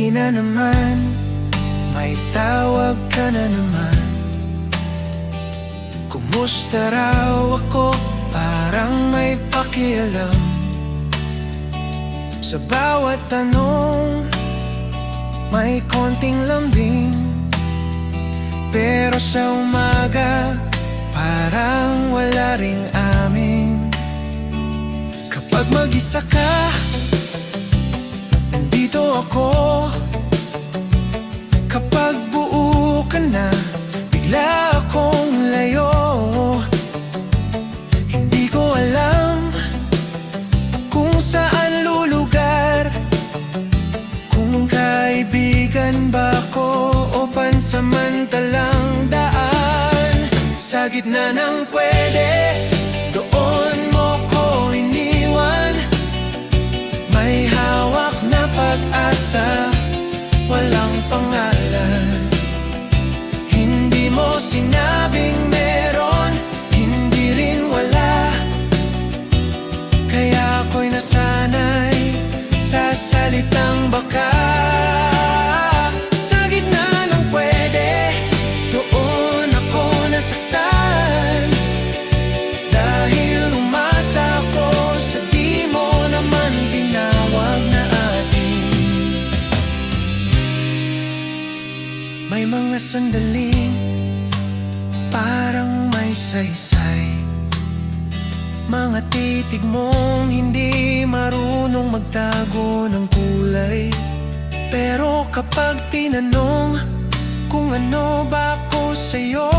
gabi na naman, may tawag ka na naman. Kumusta raw ako, parang may pakialam. Sa bawat tanong, may konting lambing. Pero sa umaga, parang wala ring amin. Kapag mag-isa ka, nandito ako. Kapag buo ka na, bigla akong layo. Hindi ko alam kung saan lulugar, kung kaibigan ba ako o pansamantalang daan. Sa gitna ng pwede, doon mo ko iniwan. May hawak na pag-asa, walang pangalan. Hindi mo sinabing meron, hindi rin wala. Kaya ako'y nasanay sa salitang baka. Sa gitna ng pwede, doon ako nasaktan. Dahil umasa ako sa di mo naman tinawag na atin. May mga sandaling parang may saysay, mga titig mong hindi marunong magtago ng kulay. Pero kapag tinanong kung ano ba ako sa'yo,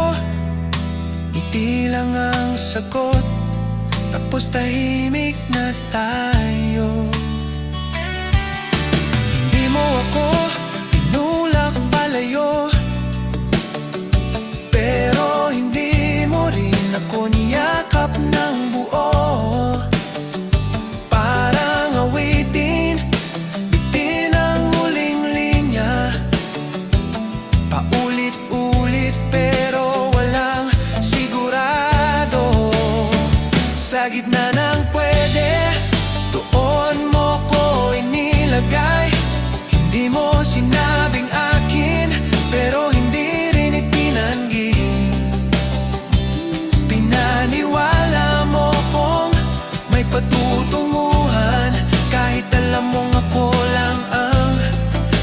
ngiti lang ang sagot, tapos tahimik na tayo. Hindi mo ako tinulak palayo, pero hindi mo rin ako niyakap ng buo. Parang awitin, bitin ang huling linya. Paulit-ulit pero walang sigurado. Sa gitna ng pwede, doon mo ko inilagay. Hindi mo sinabing akin, pero hindi rin itinanggi. Pinaniwala mo kong may patutunguhan, kahit alam mong ako lang ang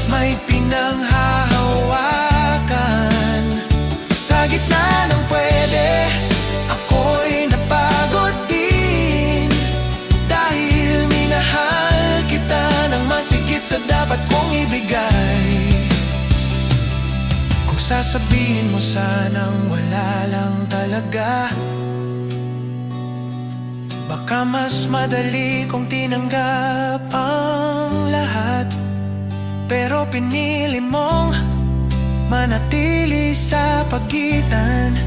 may pinanghahawakan. Sa gitna ng pwede, ako'y napagod din. Dahil minahal kita ng masigit sa dapat kong ibigay. Kung sasabihin mo sanang wala lang talaga, baka mas madali kong tinanggap ang lahat. Pero pinili mong manatili sa pagitan,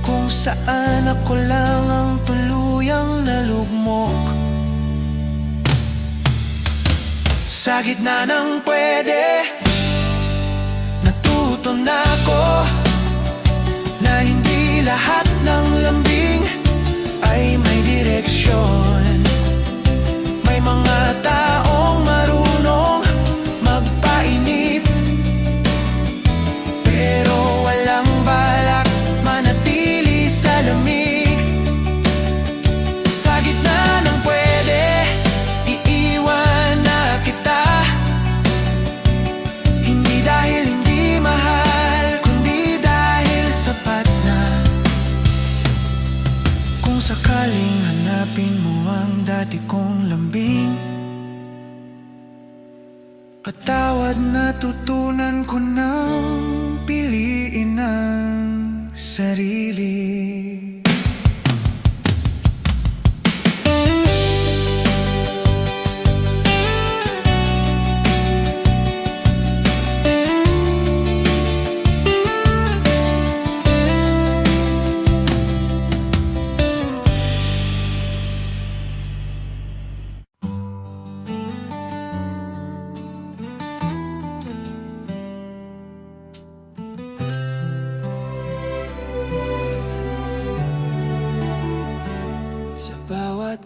kung saan ako lang ang tuluyang nalugmok. Sa gitna ng pwede, natuto na ako na hindi lahat ng lambing ay may direksyon. May mga taong marunong magpainit, pero walang balak manatili sa lamig. Sa gitna ng pwede, iiwan na kita. Hindi dahil hindi mahal, kundi dahil sapat na. Kung sakaling hanapin mo ang dati kong lambing, patawad, natutunan ko nang piliin ang sarili.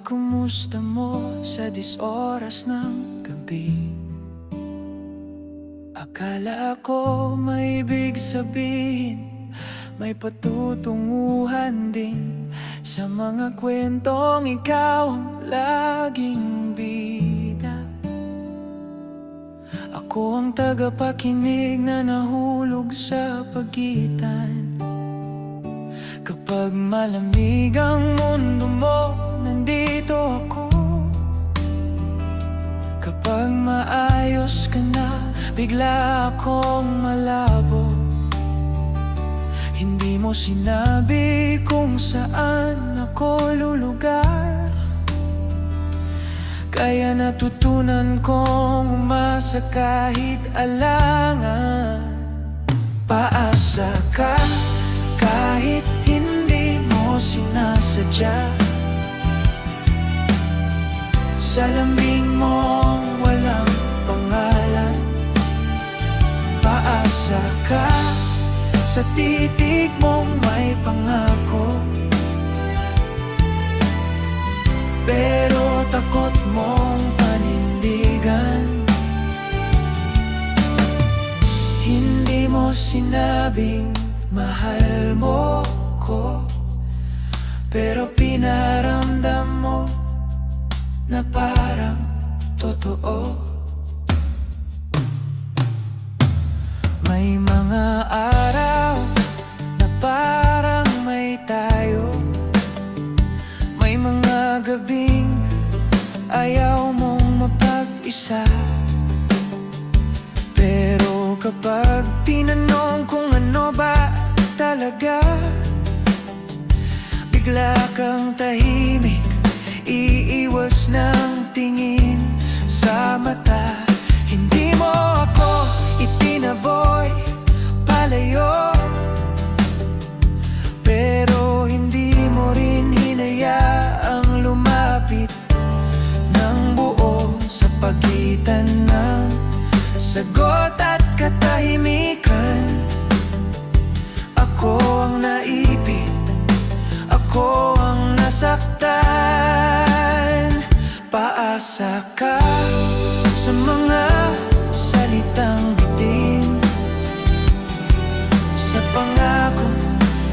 Kumusta mo sa 10 oras ng gabi? Akala ko may ibig sabihin, may patutunguhan din sa mga kwentong ikaw ang laging bida. Ako ang tagapakinig na nahulog sa pagitan. Kapag malamig ang mundo mo, nandito ako. Kapag maayos ka na, bigla akong malabo. Hindi mo sinabi kung saan ako lulugar, kaya natutunan kong umasa kahit alangan. Paasa ka kahit hindi mo sinasadya. Sa lambing mong walang pangalan, paasa ka sa titig mong may pangako. Pero takot mong panindigan. Hindi mo sinabing mahal mo ko, pero pinaramdam mo na parang totoo. May mga araw na parang may tayo. May mga gabing ayaw mong mapag-isa. Pero kapag tinanong kung ano ba talaga, bigla kang tahimik, iiwas ng tingin sa mata. Hindi mo ako itinaboy palayo, pero hindi mo rin hinayaang lumapit ng buo sa pagitan ng sagot at katahimikan. Ako ang naipit, ako ang nasaktan. Paasa ka sa mga salitang bitin, sa pangako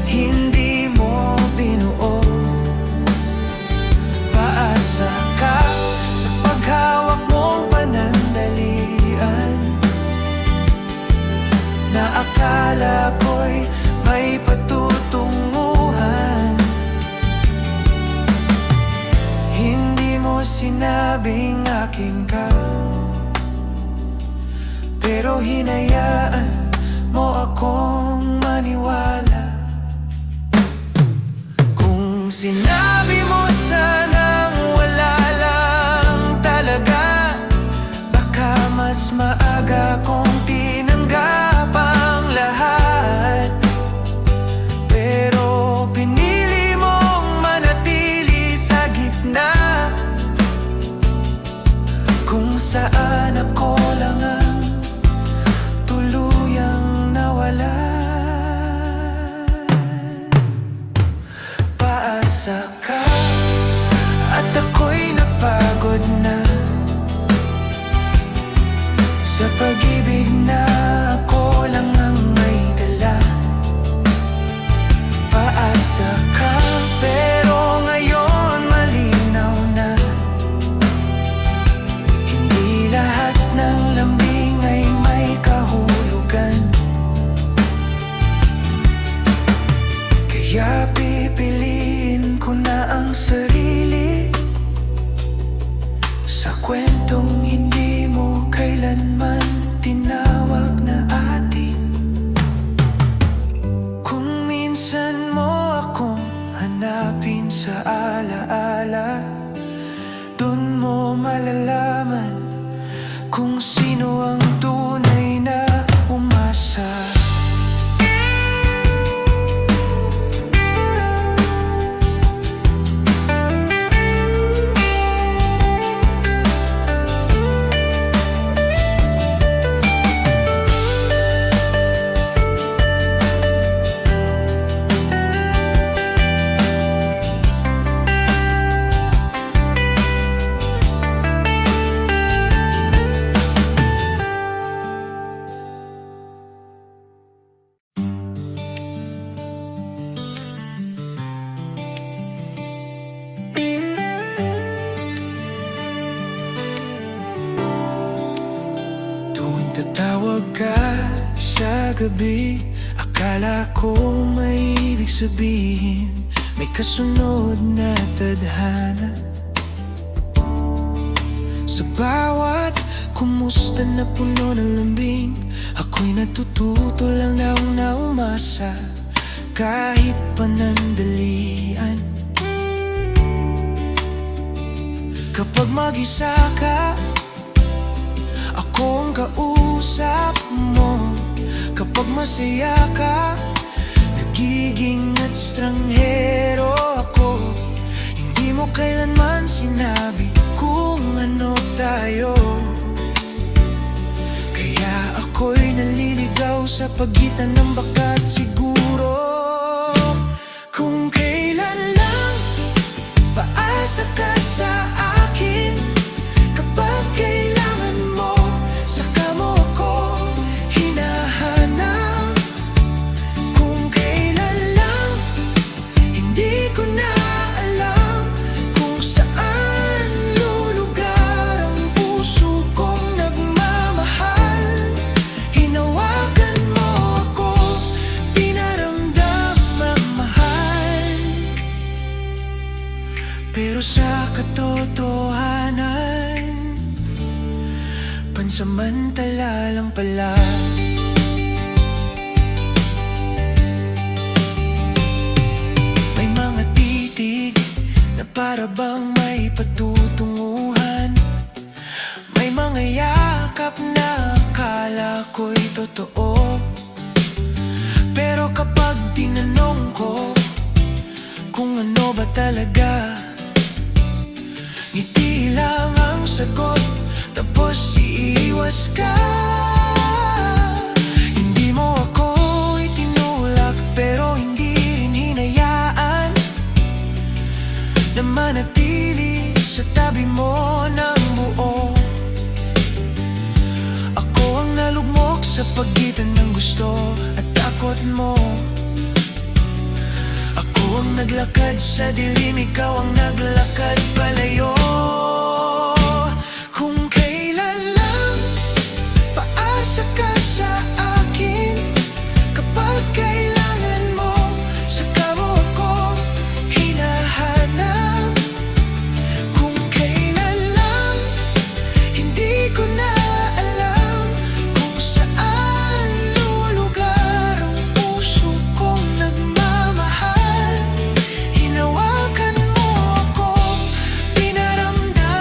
hindi mo binuo. Paasa ka sa paghawak mong panandalian, na akala ko'y may patutunguhan. Hindi mo sinabing akin ka, pero hinayaan mo akong maniwala. Kung sinabi mo sanang wala lang talaga, baka mas maaga kong tinanggap ang lahat. Pero pinili mong manatili sa gitna, kung saan ako lang ang tuluyang nawala. kagabi, akala ko may ibig sabihin, may kasunod na tadhana. Sa bawat kumusta na puno ng lambing, ako'y natututo lang na umasa, kahit panandalian. Kapag mag-isa ka, ako ang kausap mo. Kapag masaya ka, nagiging estranghero ako. Hindi mo kailanman sinabi kung ano tayo, kaya ako'y naliligaw sa pagitan ng baka at siguro. Kung kailan lang, paasa ka sa akin. Kapag kailangan mo, saka mo ako hinahanap. Kung kailan lang, hindi ko na alam kung saan lulugar ang puso kong nagmamahal. Hinawakan mo ako, pinaramdam ang mahal. Pero sa katotohanan, pansamantala lang pala. May mga titig na para bang may patutunguhan. May mga yakap na akala ko'y totoo. Pero kapag tinanong ko kung ano ba talaga, ngiti lang ang sagot, tapos iiwas ka. Hindi mo ako itinulak, pero hindi rin hinayaan na manatili sa tabi mo ng buo. Ako ang nalugmok sa pagitan ng gusto at takot mo. Ako ang naglakad sa dilim, ikaw ang naglakad palayo. Kung kailan lang, paasa ka sa akin. Kapag kailangan mo, saka mo ako hinahanap. Kung kailan lang, hindi ko na alam kung saan lulugar ang puso kong nagmamahal. Hinawakan mo ako, pinaramdam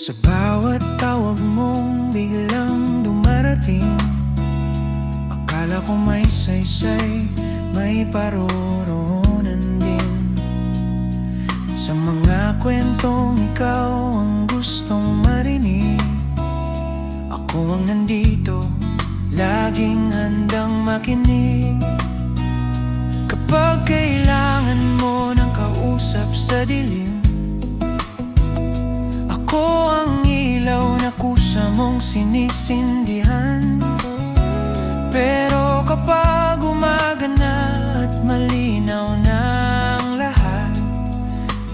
Sa bawat tawag mong biglang dumarating, akala ko may saysay, may paroroonan din. Sa mga kwentong ikaw ang gustong marinig, ako ang nandito, laging handang makinig. Kapag kailangan mo ng kausap sa dilim, ako ang ilaw na kusa mong sinisindihan. Pero kapag umaga na at malinaw na ang lahat,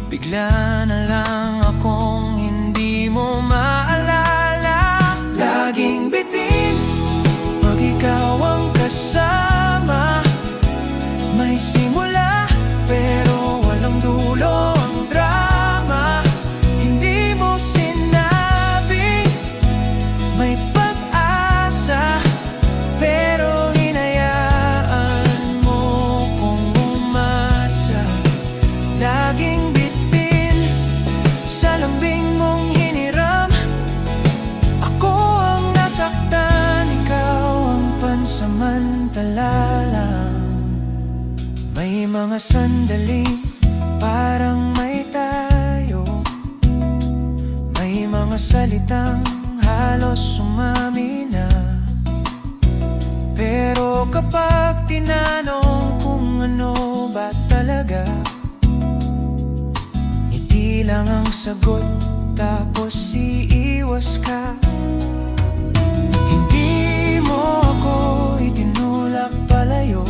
bigla na lang akong hindi mo maalala. Laging bitin pag ikaw ang kasama, may simula pero walang dulo ang drama. Hindi mo sinabi may pag-asa, pero hinayaan mo kong umasa. Laging bitin sa lambing mong hiniram, ako ang nasaktan, ikaw ang pansamantala lang. May mga sandaling parang may tayo, may mga salitang halos sumami na. Pero kapag tinanong kung ano ba talaga, ngiti lang ang sagot, tapos iiwas ka. Hindi mo ako itinulak palayo,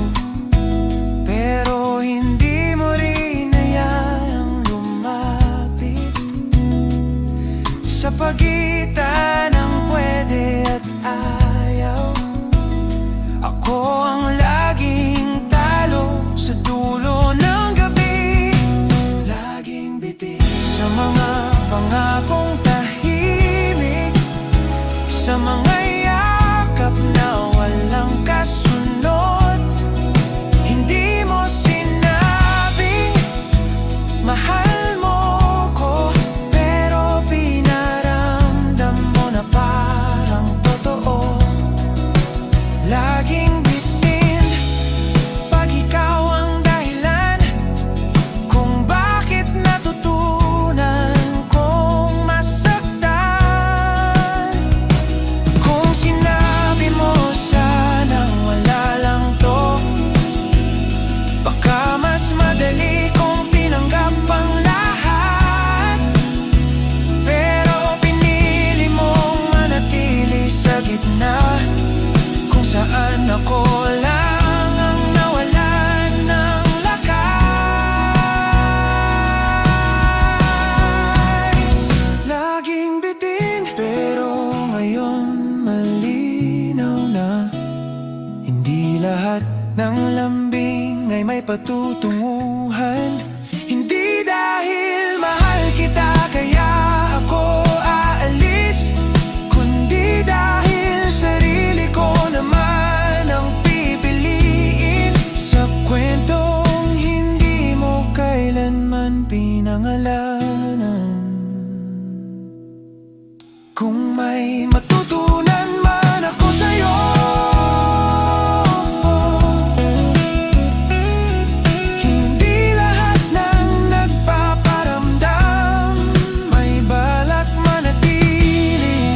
pero hindi mo rin hayaan lumapit. Sa pagitan ng pwede at ayaw, ako ang laging talo sa dulo ng gabi. Laging bitin sa mga pangakong tahimik, sa mga yakap na walang kasunod. Hindi mo sinabing mahal mo ko, pero pinaramdam mo na parang totoo. Laging bitin pag ikaw ang dahilan kung bakit natutunan kong masaktan. Kung sinabi mo sanang wala lang to, baka mas madali kong tinanggap ang lahat. Pero pinili mong manatili sa gitna, kung saan ako lang ang nawalan ng lakas. Laging bitin, pero ngayon malinaw na, hindi lahat ng lambing ay may patutunguhan. Hindi dahil mahal kita kaya ako aalis, kundi dahil sarili ko naman ang pipiliin. Sa kwentong hindi mo kailanman pinangalanan, kung may matutunan man ako sa'yo, hindi lahat ng nagpaparamdam may balak manatili.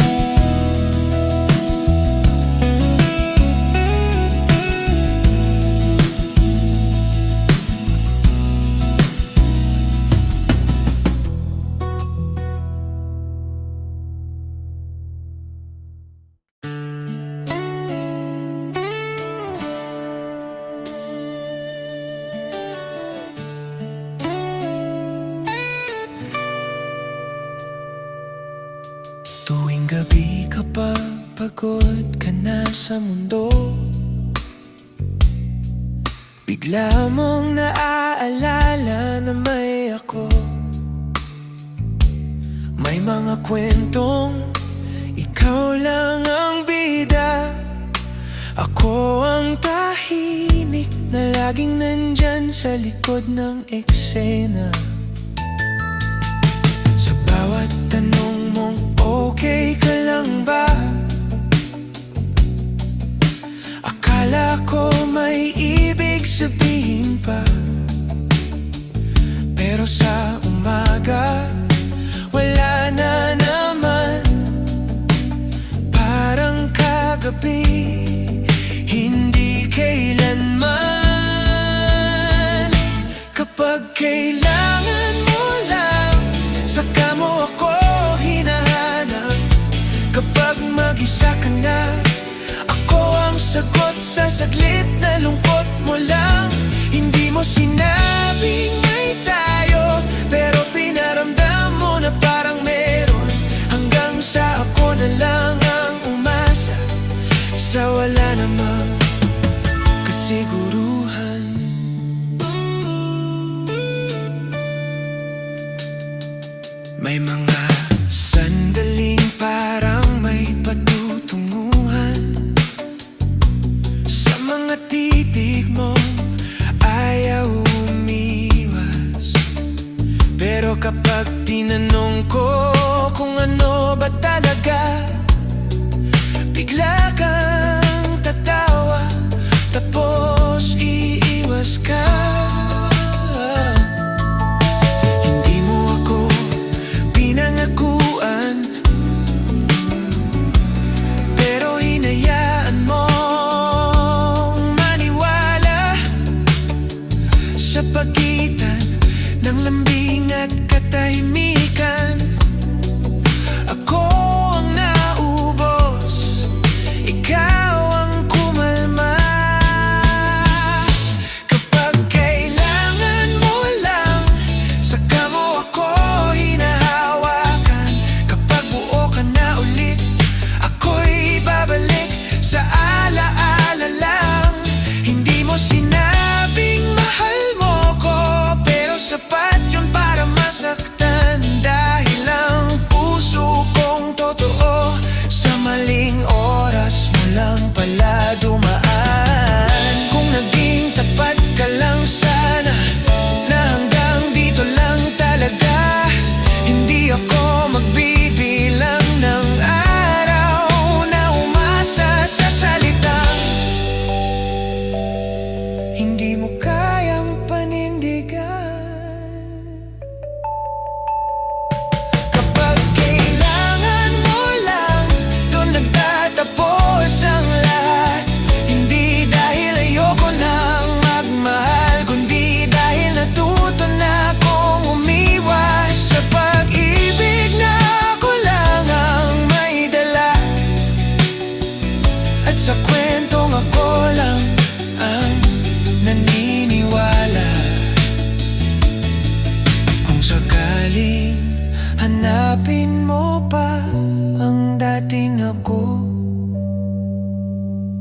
Tuwing gabi kapag pagod ka na sa mundo, bigla mong naaalala na may ako. May mga kwentong ikaw lang ang bida, ako ang tahimik na laging nandyan sa likod ng eksena. Sa bawat tanong mong iba. Pero sa umaga, wala na naman. Parang kagabi, hindi kailanman. Kapag kailangan mo lang, saka mo ako hinahanap. Kapag mag-isa ka na, ako ang sagot sa saglit na lungkot mo lang. Hindi mo sinabing may tayo, pero pinaramdam mo na parang meron. Hanggang sa ako na lang ang umasa sa wala namang kasiguruhan. May mga sandaling parang may patutunguhan sa mga titig mo, ayaw umiwas. Pero kapag tinanong ko kung ano ba talaga, bigla kang tatawa, tapos iiwas ka. Hindi mo ako pinangakuan, pero hinayaan mong maniwala. Sa pagitan ng lambing at katahimikan, ako ang naubos, ikaw ang kumalma. Kapag kailangan mo lang, saka mo ako hinahawakan. Kapag buo ka na ulit, ako'y babalik sa alaala lang. Hindi mo sinabing mahal mo ko, pero sapat yun para masaktan. Dahil ang puso kong totoo, sa maling oras mo lang pala dumaan. Kung naging tapat ka lang sana, na hanggang dito lang talaga, hindi ako magbibilang ng araw na umasa sa salitang hindi mo kayang panindigan. Kapag kailangan mo lang, doon nagtatapos ang lahat. Hindi dahil ayoko nang magmahal, kundi dahil natuto na akong umiwas sa pag-ibig na ako lang ang may dala. At sa kwentong ako lang ang naniniwala. Kung sakaling hanapin mo pa ang dating ako,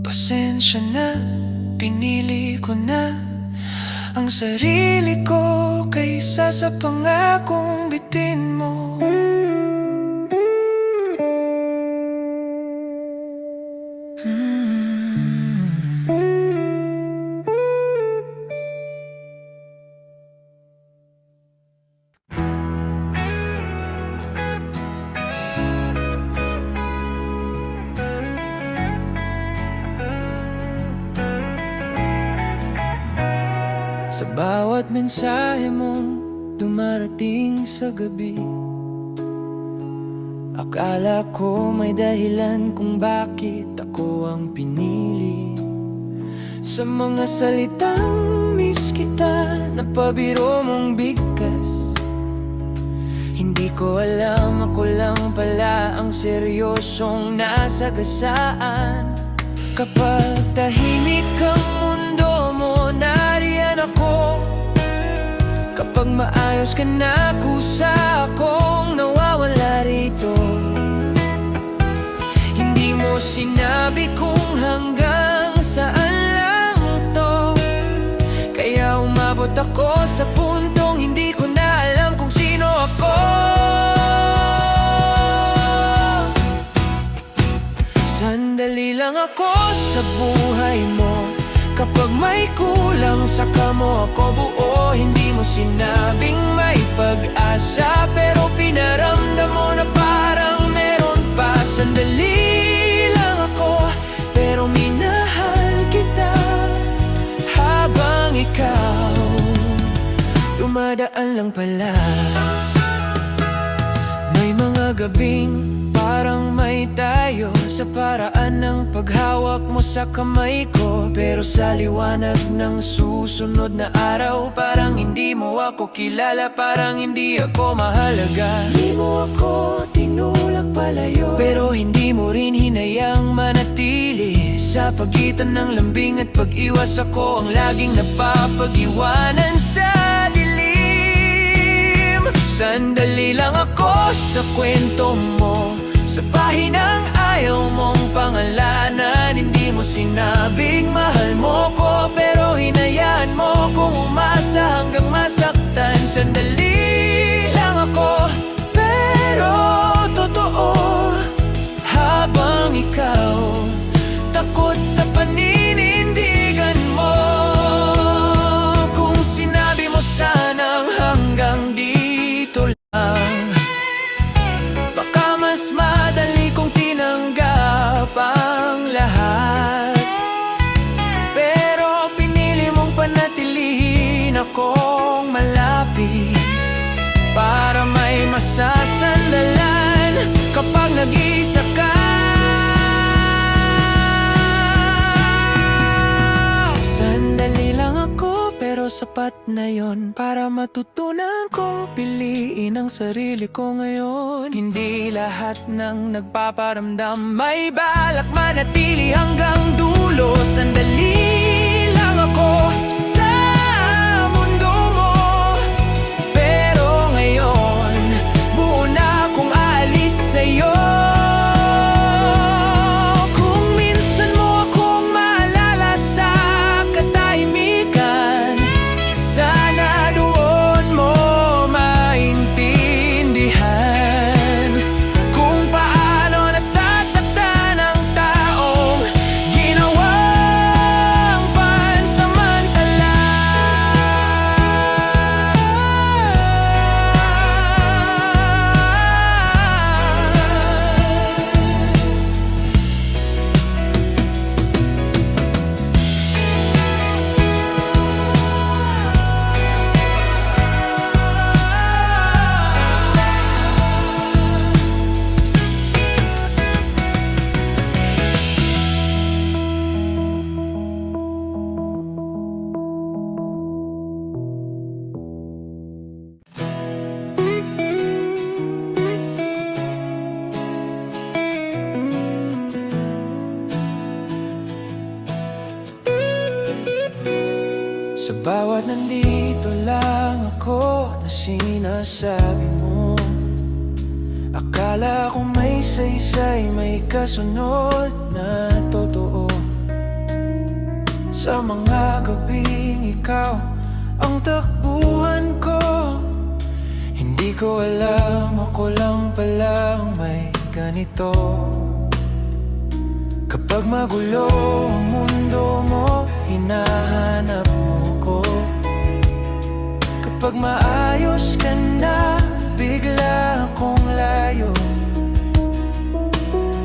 pasensya na, pinili ko na ang sarili ko kaysa sa pangakong bitin mo. Sa bawat mensahe mong dumarating sa gabi, akala ko may dahilan kung bakit ako ang pinili. Sa mga salitang miss kita na pabiro mong bigkas, hindi ko alam ako lang pala ang seryosong nasagasaan. Kapag tahimik ang mundo mo, nariyan ako. Kapag maayos ka na, kusa akong nawawala rito. Hindi mo sinabi kung hanggang saan lang to, kaya umabot ako sa puntong hindi ko na alam kung sino ako. Sandali lang ako sa buhay mo. Kapag may kulang, saka mo ako buo. Hindi mo sinabing may pag-asa, pero pinaramdam mo na parang meron pa. Sandali lang ako, pero minahal kita habang ikaw dumadaan lang pala. May mga gabing parang may tayo sa paraan ng paghawak mo sa kamay ko. Pero sa liwanag ng susunod na araw, parang hindi mo ako kilala, parang hindi ako mahalaga. Hindi mo ako tinulak palayo, pero hindi mo rin hinayang manatili. Sa pagitan ng lambing at pag-iwas, ako ang laging napapag-iwanan sa dilim. Sandali lang ako sa kwento mo, sa pahinang ayaw mong pangalanan. Hindi mo sinabing mahal mo ko, pero hinayaan mo kong umasa hanggang masaktan. Sandali lang ako, pero totoo. Habang ikaw takot sa paninindigan mo, kung sinabi mo sanang hanggang dito lang, baka mas madali kong tinanggap ang lahat. Pero pinili mong panatilihin akong malapit, para may masasandalan kapag nag-iisa ka. Sandali lang ako, pero sapat na yon para matutunan kong piliin ang sarili ko ngayon. Hindi lahat ng nagpaparamdam may balak manatili hanggang dulo. Sandali lang ako sa mundo mo, pero ngayon buo na akong aalis sa'yo. Kung minsan mo akong maalala sa katahimikan, sana doon mo maintindihan kung paano nasasaktan ang taong ginawang pansamantala. Sa bawat nandito lang ako na sinasabi mo, akala ko may saysay, may kasunod na totoo. Sa mga gabing ikaw ang takbuhan ko, hindi ko alam, ako lang palang may ganito. Kapag magulo ang mundo mo, hinahanap mo ko. Kapag maayos ka na, bigla akong layo.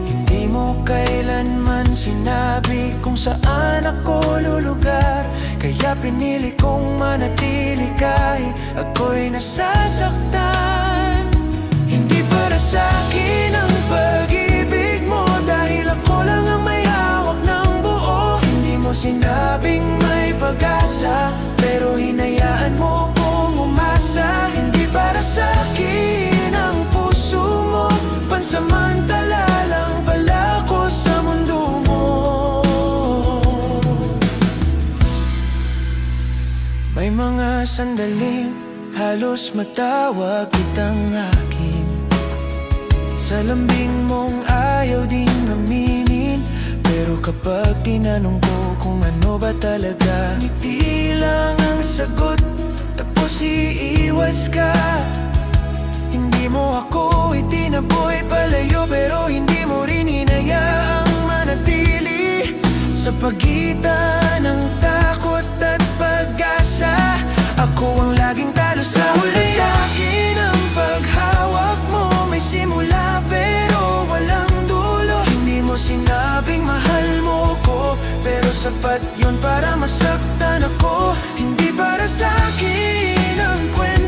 Hindi mo kailanman sinabi kung saan ako lulugar, kaya pinili kong manatili kahit ako'y nasasaktan. Hindi para sa'kin ang pag-ibig mo, dahil ako lang ang may hawak ng buo. Hindi mo sinabing may pag-asa, pero hinayaan mo kong umasa. Hindi para sa'kin ang puso mo, pansamantala lang pala ko sa mundo mo. May mga sandaling halos matawag kitang akin, sa lambing mong ayaw ding aminin. Pero kapag tinanong ko kung ano ba talaga, ngiti lang ang sagot, tapos iiwas ka. Hindi mo ako itinaboy palayo, pero hindi mo rin hinayaang manatili. Sa pagitan ng takot at pag-asa, ako ang laging talo sa huli. Sa'kin ang paghawak mo, may simula pero walang dulo. Hindi mo sinabing mahal mo ko, pero sapat yun para masaktan ako. Hindi para sa'kin ang kwento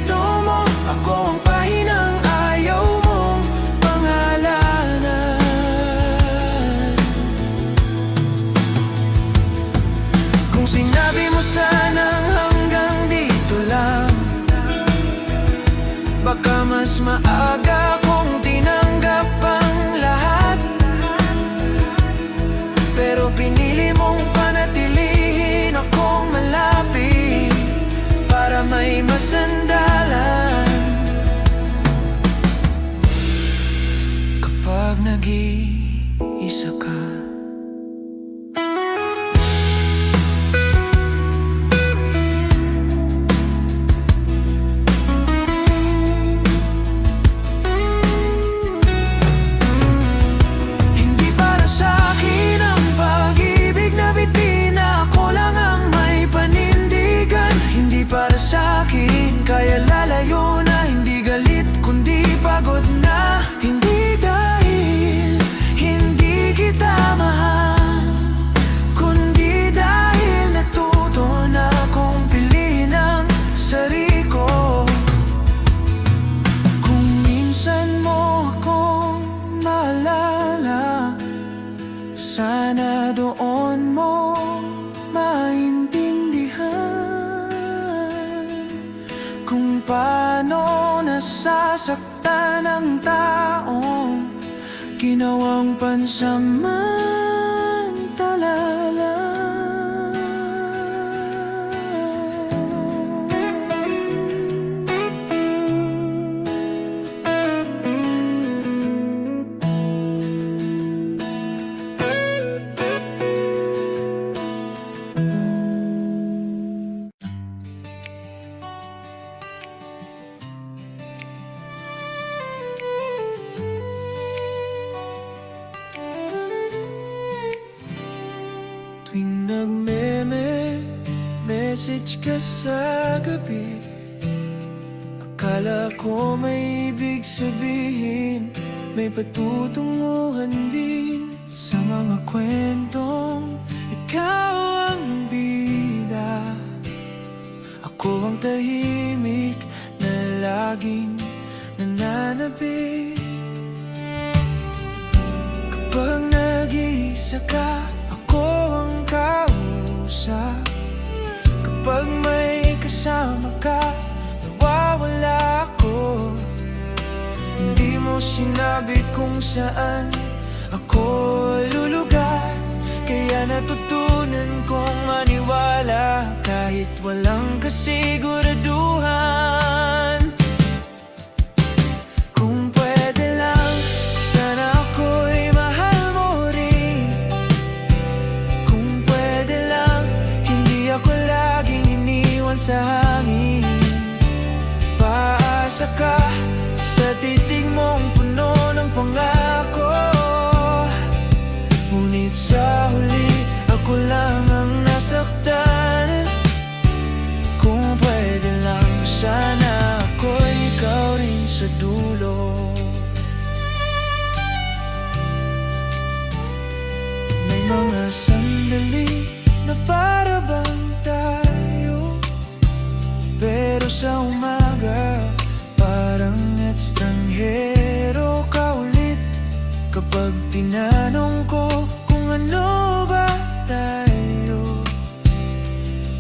Baka mas maaga kung tinanggap ang lahat, pero pinili mong panatilihin akong malapit para may masandalan. Kapag nag-iisa ka, hindi para sa'kin ang pag-ibig na bitin, ako lang ang may panindigan. Hindi para sa'kin kaya lalayo na, hindi galit kundi pagod na. Hindi dahil hindi kita mahal, kundi dahil natuto na akong piliin ang sarili ko. Kung minsan mo akong maalala, sana doon mo maintindihan kung paano nasasaktan ang taong ginawang pansamantala. Tuwing nagme-message ka sa gabi, akala ko may ibig sabihin, may patutunguhan din sa mga kwentong ikaw ang bida. Ako ang tahimik na laging nananabik. Kapag nag-iisa ka, ako ang kausap. Kapag may kasama ka, nawawala ako. Hindi mo sinabi kung saan ako lulugar, kaya natutunan kong maniwala kahit walang kasiguraduhan. Kung pwede lang, sana ako'y mahal mo rin. Kung pwede lang, hindi ako laging iniwan sa hangin. Paasa ka sa titig mong puno ng pangako, ngunit sa huli ako lang ang nasaktan. Kung pwede lang, sana ako'y ikaw rin sa dulo. May mga sandali na para bang tayo, pero sa umaga parang estranghero ka ulit. Kapag tinanong ko kung ano ba tayo,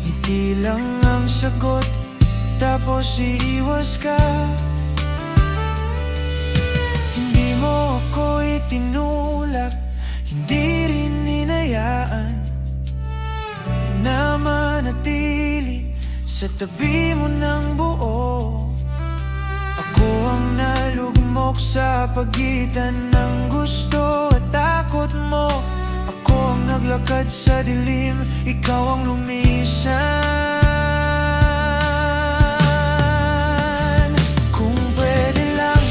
ngiti lang ang sagot, tapos iiwas ka. Hindi mo ako itinulak, hindi rin hinayaan na manatili sa tabi mo ng buo. Ako ang nalugmok sa pagitan ng gusto at takot mo. Ako ang naglakad sa dilim, ikaw ang lumisan. Kung pwede lang,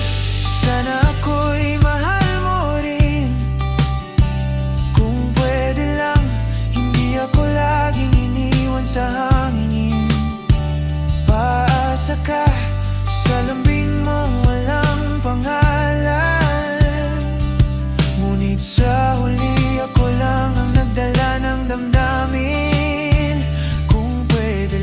sana ako'y mahal mo rin. Kung pwede lang, hindi ako laging iniwan sa hangin. Paasa ka sa lambing mong walang pangalan, ngunit sa huli ako lang ang nagdala ng damdamin. Kung pwede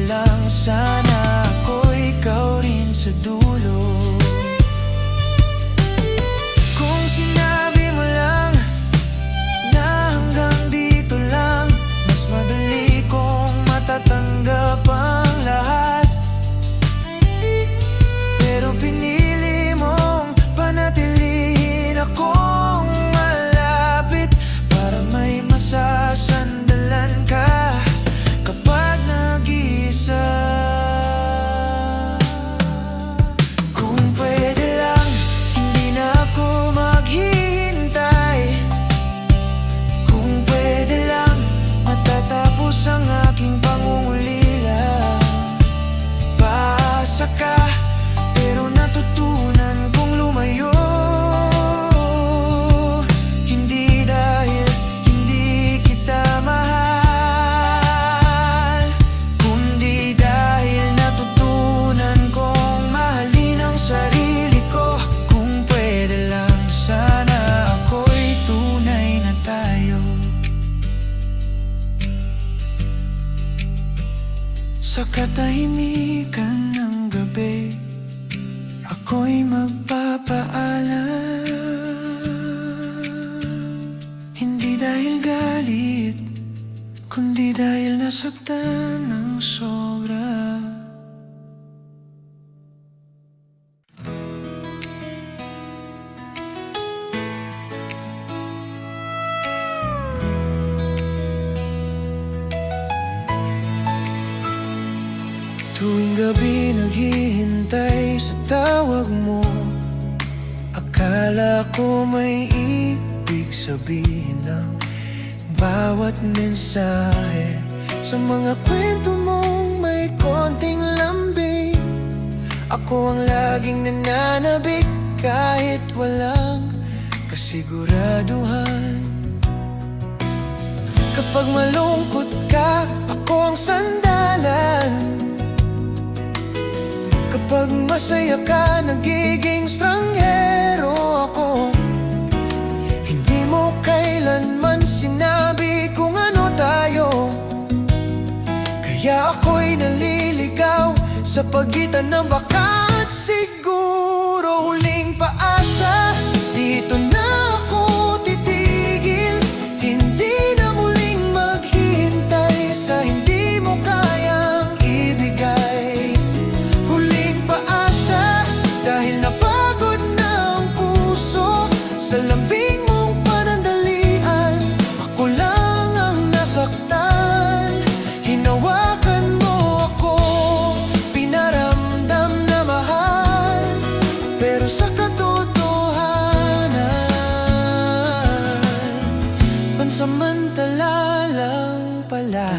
ako'y magpapaalam. Hindi dahil galit, kundi dahil nasaktan ng sobra. Tuwing gabi naghihintay sa tawag mo, akala ko may ibig sabihin ng bawat mensahe. Sa mga kwento mong may konting lambing, ako ang laging nananabik kahit walang kasiguraduhan. Kapag malungkot ka, ako ang sandalan. Kapag masaya ka, nagiging stranghero ako. Hindi mo kailanman sinabi kung ano tayo, kaya ako'y naliligaw sa pagitan ng baka at siguro. Huling paasa, dito na ako titigil. Hindi na muling maghihintay sa hindi mo kayang ibigay. Dahil napagod na ang puso sa lambing mong panandalian, ako lang ang nasaktan. Hinawakan mo ako, pinaramdam na mahal, pero sa katotohanan, pansamantala lang pala.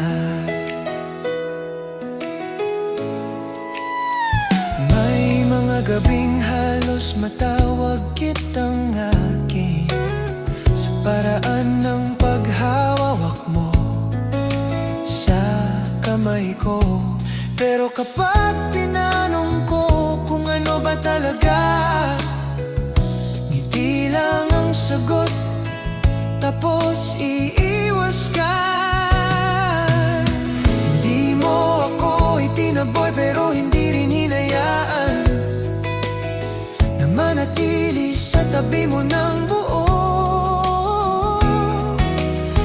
Mga gabing halos matawag kitang akin sa paraan ng paghawak mo sa kamay ko. Pero kapag tinanong ko kung ano ba talaga, ngiti lang ang sagot, tapos iiwas ka. Hindi mo ako itinaboy pero hindi rin hinayaan manatili sa tabi mo ng buo.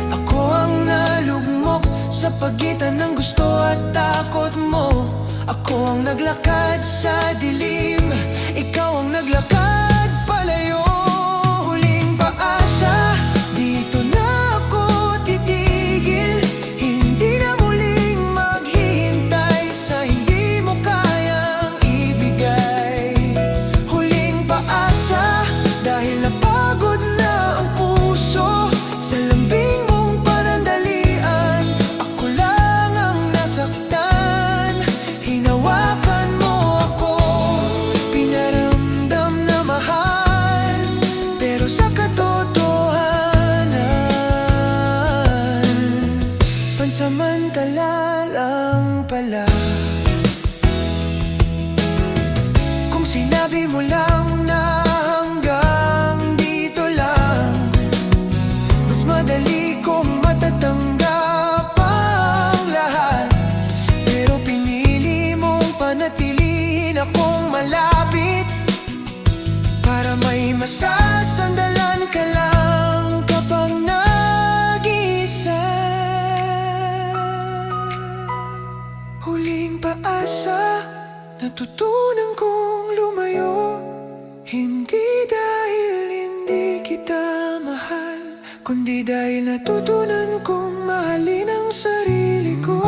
Ako ang nalugmok sa pagitan ng gusto at takot mo. Ako ang naglakad sa dilim, ikaw ang naglakad palayo. Huling paasa, dito na ako titigil. Hindi na muling maghihintay sa hindi mo kayang ibigay. Dahil napagod na ang puso sa lambing mong panandalian, ako lang ang nasaktan. Hinawakan mo ako, pinaramdam na mahal, pero sa katotohanan, pansamantala lang pala. Kung sinabi mo lang na madali kong matatanggap ang lahat, pero pinili mong panatilihin akong malapit para may masasandalan ka lang kapag nag-iisa. Huling paasa, natutunan kong lumayo. Hindi dahil hindi kita mahal, kundi dahil natutunan kong mahalin ang sarili ko.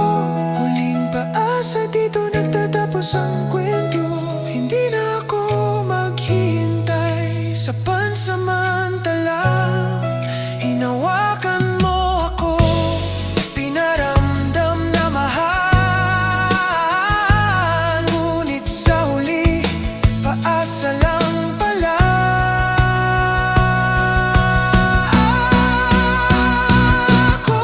Huling paasa, dito nagtatapos ang kwento. Hindi na ako maghihintay sa pansamantala. Hinawakan mo ako, pinaramdam na mahal, ngunit sa huli, paasa lang pala. Ako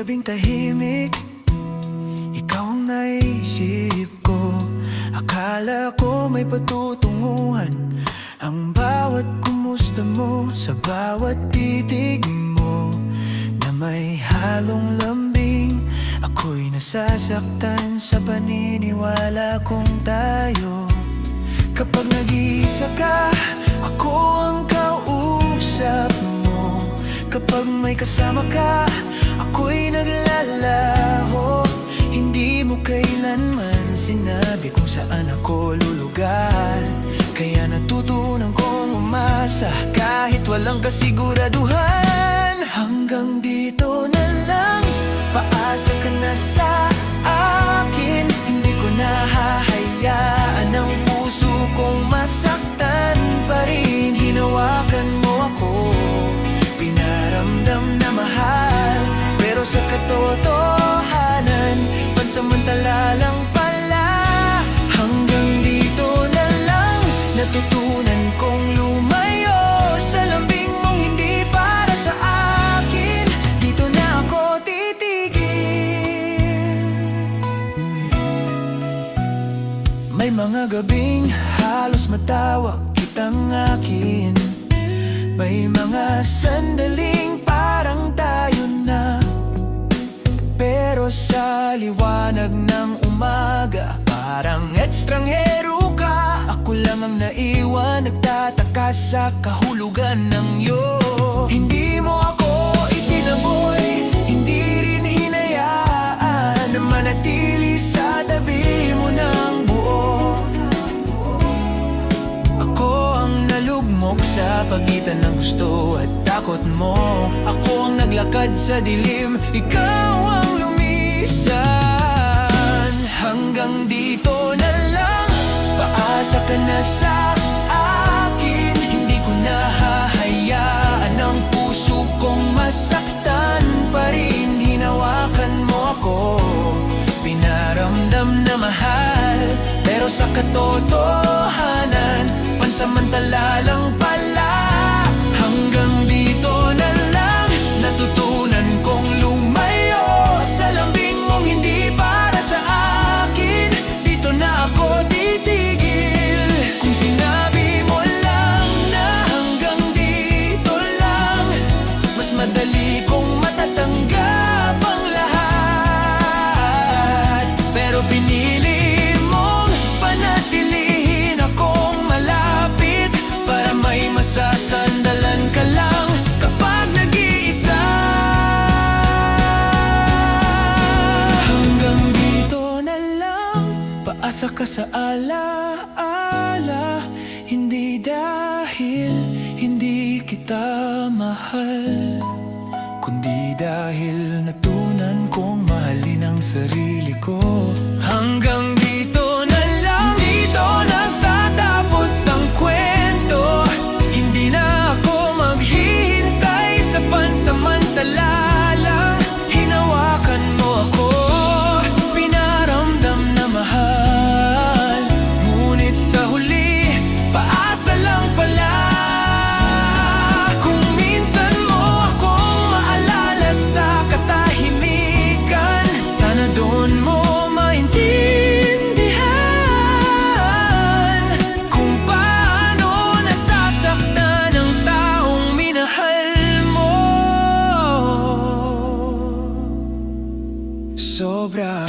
gabing tahimik, ikaw ang naisip ko. Akala ko may patutunguhan ang bawat kumusta mo, sa bawat titig mo na may halong lambing. Ako'y nasasaktan sa paniniwala kong tayo. Kapag nag-iisa ka, ako ang kausap mo. Kapag may kasama ka, ako'y naglalaho. Hindi mo kailanman sinabi kung saan ako lulugar, kaya natutunan kong umasa kahit walang kasiguraduhan. Hanggang dito na lang, paasa ka na sa akin. Hindi ko nahahayaan ang puso kong masaktan pa rin. Hinawakan mo ako, pinaramdam na mahal, pero sa katotohanan, pansamantala lang pala. Hanggang dito na lang, natutunan kong lumayo sa lambing mong hindi para sa akin. Dito na ako titigil. May mga gabing halos matawag kitang akin. May mga sandaling parang tayo na, pero sa liwanag ng umaga parang ekstranghero ka. Ako lang ang naiwan, nagtataka sa kahulugan ng iyo. Hindi mo ako itinaboy, hindi rin hinayaan na manatili sa tabi mo ng buo. Ako ang nalugmok sa pagitan ng gusto at takot mo. Ako ang naglakad sa dilim, ikaw ang lumisan. Hanggang dito na lang, paasa ka na sa akin. Hindi ko nahahayaan ang puso kong masaktan pa rin. Hinawakan mo ako, pinaramdam na mahal, pero sa katotohanan, pansamantala lang pala. Hanggang dito na lang, natutunan kong lumayo sa lambing mong hindi para sa akin. Dito na ako titigil. Kung sinabi mo lang na hanggang dito lang, mas madali kong matatanggap ang lahat. Pero pinili mong panatilihin akong malapit para may masasandalan ka lang kapag nag-iisa. Hanggang dito na lang, paasa ka sa alaala. Hindi dahil hindi kita mahal, kundi dahil natunan kong mahalin ang sarili ko. Hanggang dito na lang, dito nagtatapos ang kwento. Hindi na ako maghihintay sa pansamantala lang. Hinawakan mo ako, pinaramdam na mahal, ngunit sa huli, paasa lang pala. Kung minsan mo akong maalala sa katahimikan, sana doon mo maintindihan kung paano nasasaktan ang taong minahal mo. Sobra.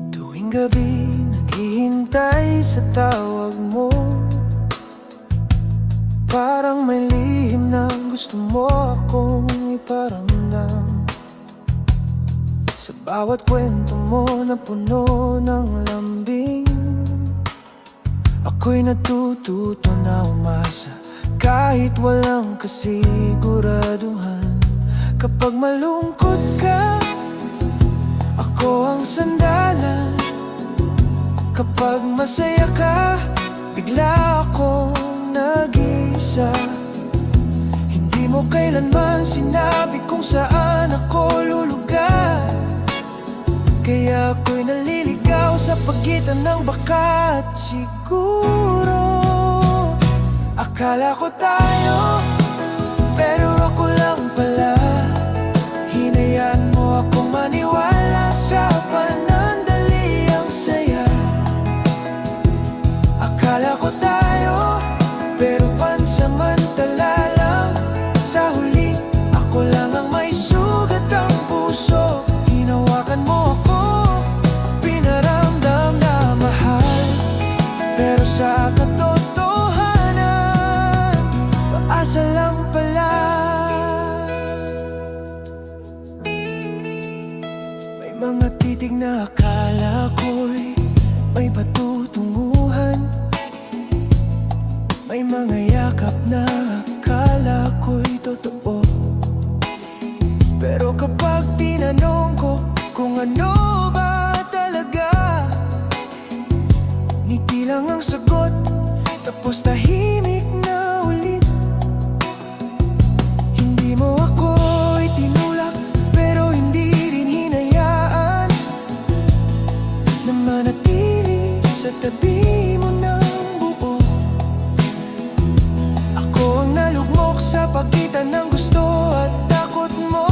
Tuwing gabi, naghihintay sa tawag mo. Parang may lihim na gusto mo akong iparamdam. Sa bawat kwento mo na puno ng lambing, ako'y natututo na umasa kahit walang kasiguraduhan. Kapag malungkot ka, ako ang sandalan. Kapag masaya ka, bigla akong nag-iisa. Hindi mo kailanman sinabi kung saan ako lulugar, kaya ako'y naliligaw sa pagitan ng baka at siguro. Akala ko tayo, pero ako lang pala. Hinayaan mo akong maniwala sa panandaliang saya. Akala ko tayo, pero pansamantala lang. Sa huli, ako lang ang may sugat ang puso. Hinawakan mo ako, pinaramdam na mahal. Pero sa katotohanan, paasa lang pala. May mga titig na akala ko'y may patutunguhan. May mga yakap na akala ko'y totoo. Pero kapag tinanong ko kung ano ba talaga, ngiti lang ang sagot, tapos tahimik na ulit. Hindi mo ako itinulak, pero hindi rin hinayaan na manatili sa tabi mo ng buo. Ako ang nalugmok sa pagitan ng gusto at takot mo.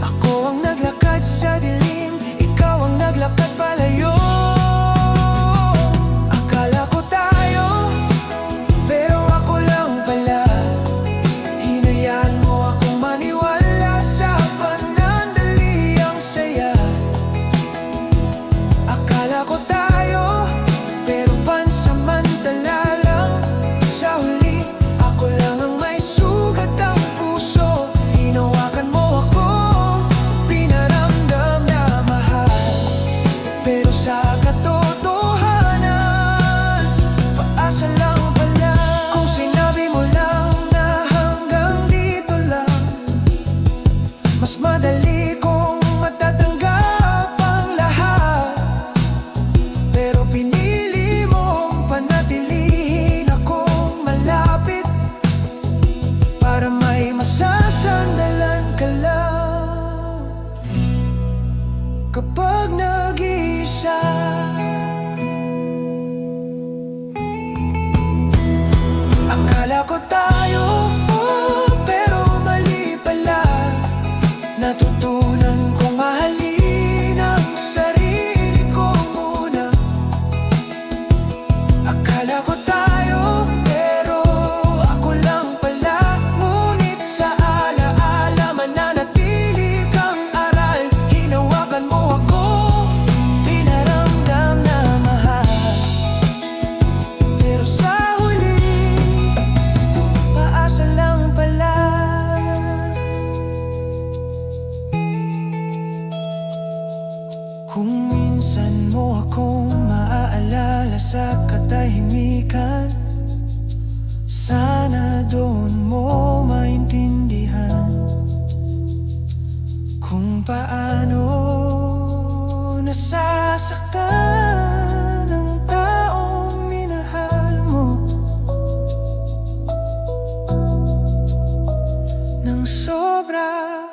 Ako ang naglakad sa dilim, ikaw ang naglakad palayo. Akala ko tayo, pero ako lang pala. Hinayaan mo akong maniwala sa panandaliang saya. Akala ko tayo, pero pansamantala lang. Sa huli, ako lang ang may sugat ang puso. Hinawakan mo ako, pinaramdam na mahal. Pero sa katotohanan, paasa lang pala. Kung sinabi mo lang na hanggang dito lang, mas madali kong matatanggap ang lahat. Pero pinili mong panatilihin akong malapit, para may masasandalan ka lang. Kapag nag-iisa, akala ko tayo, pero mali pala. Natutunan kong mahalin ang sarili ko muna. Akala ko tayo, pero ako lang pala. Ngunit sa alaala, mananatili kang aral. Hinawakan mo ako, pinaramdam na mahal. Pero sa huli, paasa lang pala. Kung minsan mo akong maaalala sa katahimikan, sana doon mo maintindihan kung paano nasasaktan ang taong minahal mo ng sobra.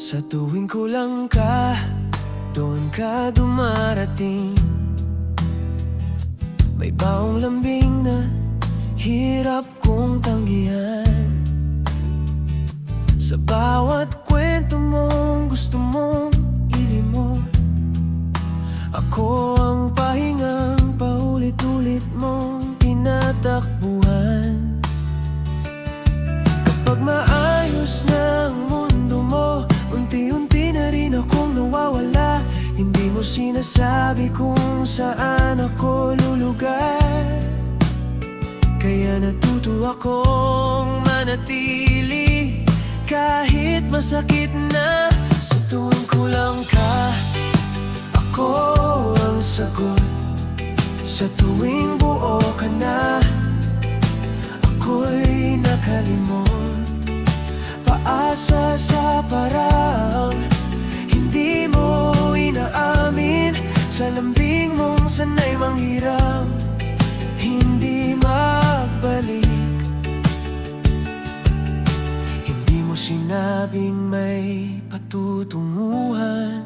Sa tuwing kulang ka, doon ka dumarating. May baong lambing na hirap kong tanggihan. Sa bawat kwento mong gusto mong ilimot, ako ang pahingang paulit-ulit mong tinatakbuhan. Kapag maayos na ang mundo mo, unti-unti na rin akong nawawala. Hindi mo sinasabi kung saan ako lulugar, kaya natuto akong manatili kahit masakit na. Sa tuwing kulang ka, ako ang sagot. Sa tuwing buo ka na, ako'y nakalimot. Paasa sa parang hindi mo inaamin. Sa lambing mong sanay manghiram, hindi magbalik. Hindi mo sinabing may patutunguhan,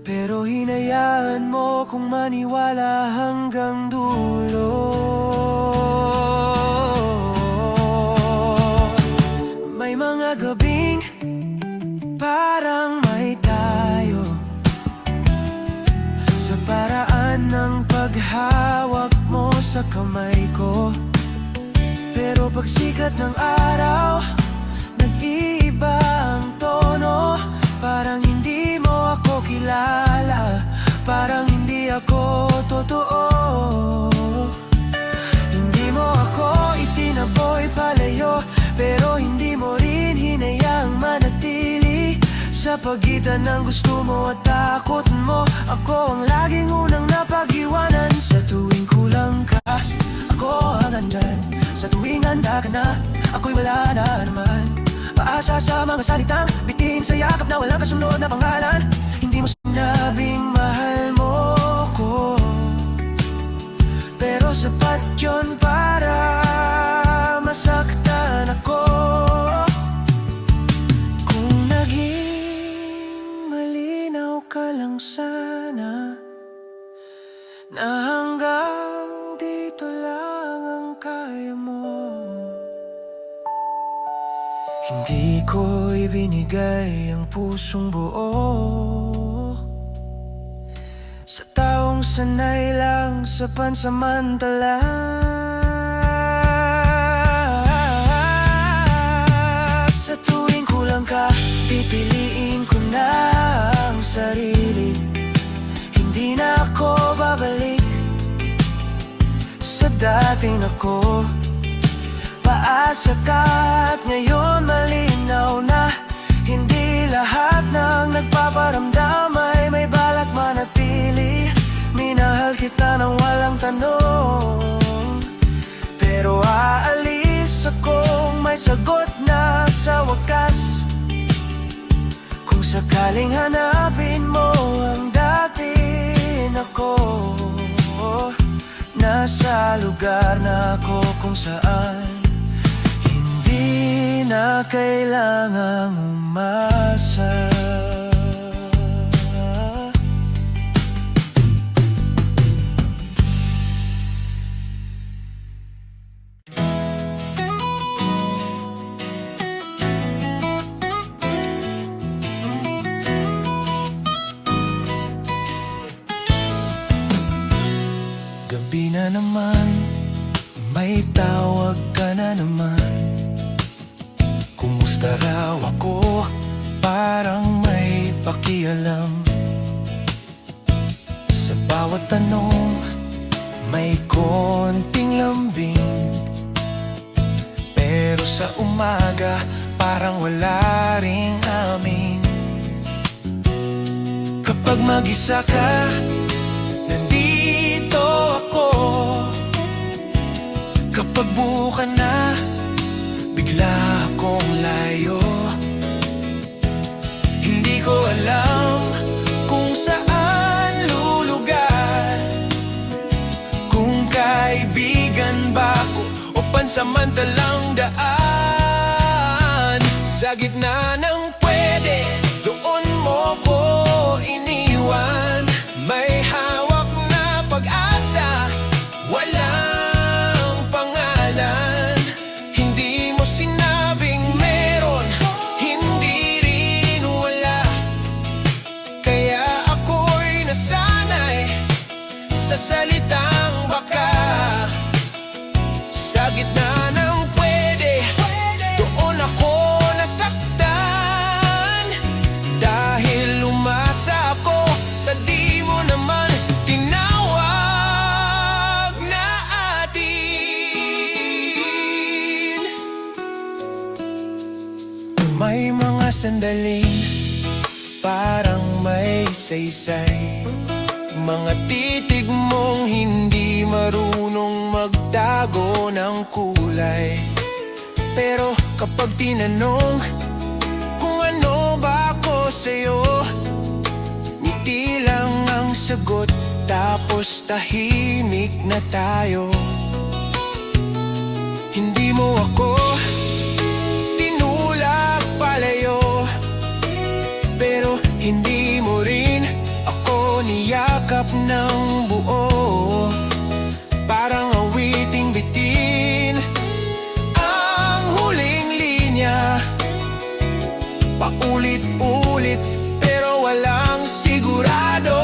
pero hinayaan mo kung maniwala hanggang dulo. May mga gabing parang may tayo sa paraan ng paghawak mo sa kamay ko. Pero pagsikat ng araw, nag-iiba ang tono. Parang hindi mo ako kilala, parang hindi ako totoo. Hindi mo ako itinaboy palayo, pero hindi mo rin hinayang manatili. Sa pagitan ng gusto mo at takot mo, ako ang laging unang napag-iwanan. Sa tuwing kulang ka, ako ang andyan. Sa tuwing handa ka na, ako'y wala na naman. Paasa sa mga salitang bitin sa yakap na walang kasunod na pangalan. Hindi mo sinabing mahal mo ko, pero sapat yun para masaktan ako. Kung naging malinaw ka lang sana, na hanggang dito lang ang kaya mo. Hindi ko ibinigay ang pusong buo sa taong sanay lang sa pansamantala. Sa tuwing kulang ka, pipiliin ko na ang sarili. Hindi na ako babalik sa dating ako. Paasa ka at ngayon malinaw na hindi lahat ng nagpaparamdam ay may balak manatili. Minahal kita nang walang tanong, pero aalis akong may sagot na sa wakas. Kung sakaling hanapin mo ang dati ako, nasa lugar na ako kung saan hindi na kailangang umasa. Gabi na naman, may tawag ka na naman. Kumusta raw ako, parang may pakialam. Sa bawat tanong, may konting lambing. Pero sa umaga, parang wala ring amin. Kapag mag-isa ka, nandito ako. Kapag buo ka na, bigla akong layo. Hindi ko alam kung saan lulugar, kung kaibigan ba ako o pansamantalang daan. Sa gitna ng pwede, doon mo ko iniwan. May hawak na pag-asa, walang pangalan. Hindi mo sinabing meron, hindi rin wala. Kaya ako'y nasanay sa salitang baka. Sa gitna ng pwede, doon ako nasaktan. Dahil umasa ako sa di mo naman tinawag na atin. May mga sandaling parang may saysay Mga titig mong hindi marunong magtago ng kulay. Pero kapag tinanong kung ano ba ako sa'yo, ngiti lang ang sagot, tapos tahimik na tayo. Hindi mo ako tinulak palayo, pero hindi mo rin ako niyakap ng buo. Parang awiting bitin ang huling linya, paulit-ulit pero walang sigurado.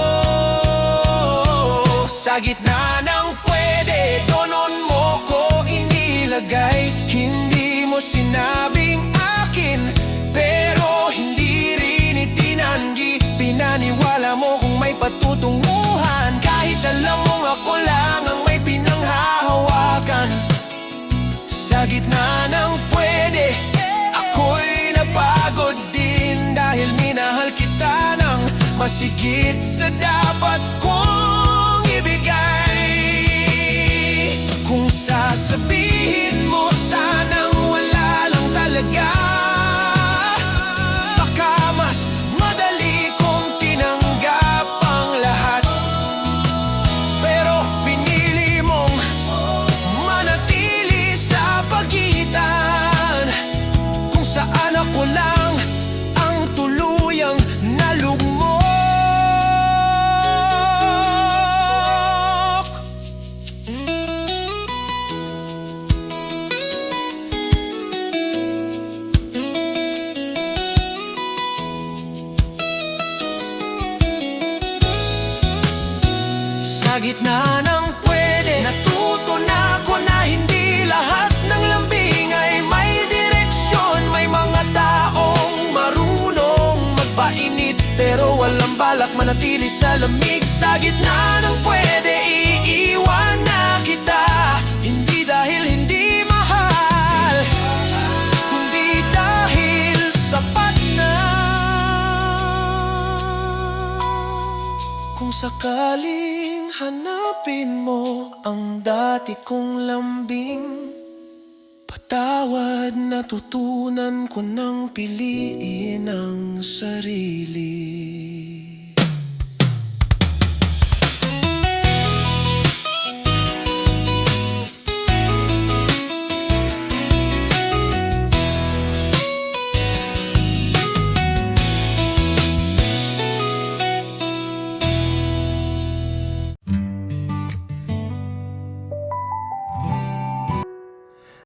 Sa gitna ng pwede, doon mo ko inilagay. Hindi mo sinabing akin, pero hindi rin itinanggi. Pinaniwala mo kung may patutunguhan, kahit alam mong ako lang ang may pinanghahawakan. Sa gitna ng pwede, ako'y napagod din, dahil minahal kita ng masigit sa dapat kong ibigay. Kung sasabihin mo sanang wala lang talaga, baka mas madali kong tinanggap ang lahat. Pero pinili mong manatili sa pagitan, kung saan ako lang ang tuluyang nalugmok. Sa gitna ng pwede, natuto na ako na hindi lahat ng lambing ay may direksyon. May mga taong marunong magpainit, pero walang balak manatili sa lamig. Sa gitna ng pwede, iiwan na kita, hindi dahil hindi mahal, kundi dahil sapat na. Kung sakaling hanapin mo ang dati kong lambing, patawad, natutunan ko nang piliin ang sarili.